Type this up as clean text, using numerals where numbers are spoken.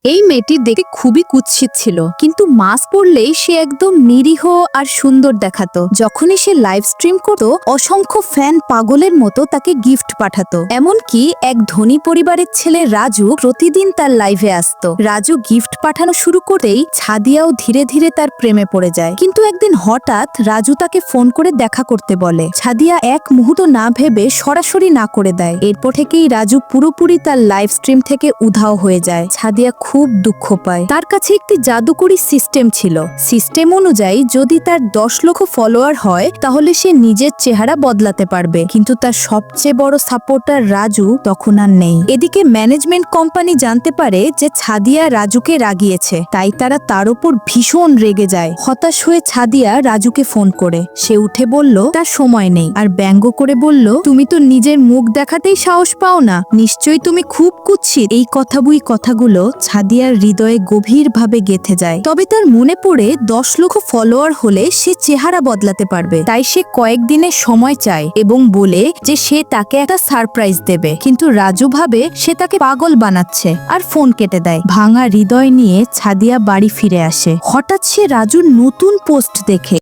এই মেয়েটি দেখে খুবই কুৎসিত ছিল, কিন্তু মাস্ক পরলেই সে একদম নিরীহ আর সুন্দর দেখাতো। যখনই সে লাইভ স্ট্রিম করত, অসংখ্য ফ্যান পাগলের মতো তাকে গিফট পাঠাতো। এমনকি এক ধনী পরিবারের ছেলে রাজু প্রতিদিন তার লাইভে আসতো। রাজু গিফট পাঠানো শুরু করতেই ছাদিয়াও ধীরে ধীরে তার প্রেমে পড়ে যায়। কিন্তু একদিন হঠাৎ রাজু তাকে ফোন করে দেখা করতে বলে। ছাদিয়া এক মুহূর্ত না ভেবে সরাসরি না করে দেয়। এরপর থেকেই রাজু পুরোপুরি তার লাইভ স্ট্রিম থেকে উধাও হয়ে যায়। ছাদিয়া খুব দুঃখ পায়। তার কাছে একটি জাদুকরি সিস্টেম ছিল। সিস্টেম অনুযায়ী যদি তার 10 লক্ষ ফলোয়ার হয় তাহলে সে নিজের চেহারা বদলাতে পারবে। কিন্তু তার সবচেয়ে বড় সাপোর্টার রাজু তখন আর নেই। এদিকে ম্যানেজমেন্ট কোম্পানি জানতে পারে যে ছাদিয়া রাজুকে রাগিয়েছে, তাই তারা তার উপর ভীষণ রেগে যায়। হতাশ হয়ে ছাদিয়া রাজুকে ফোন করে। সে উঠে বলল তার সময় নেই, আর ব্যঙ্গ করে বলল, তুমি তো নিজের মুখ দেখাতেই সাহস পাও না, নিশ্চয়ই তুমি খুব কুৎসিত। এই কথাগুলো ছাদিয়ার হৃদয়ে গভীরভাবে গেঁথে যায়। তবে তার মনে পড়ে 10 লক্ষ ফলোয়ার হলে সে চেহারা বদলাতে পারবে। তাই সে কয়েকদিনের সময় চায় এবং বলে যে সে তাকে একটা সারপ্রাইজ দেবে। কিন্তু রাজু ভাবে সে তাকে পাগল বানাচ্ছে আর ফোন কেটে দেয়। ভাঙা হৃদয় নিয়ে ছাদিয়া বাড়ি ফিরে আসে। হঠাৎ সে রাজুর নতুন পোস্ট দেখে।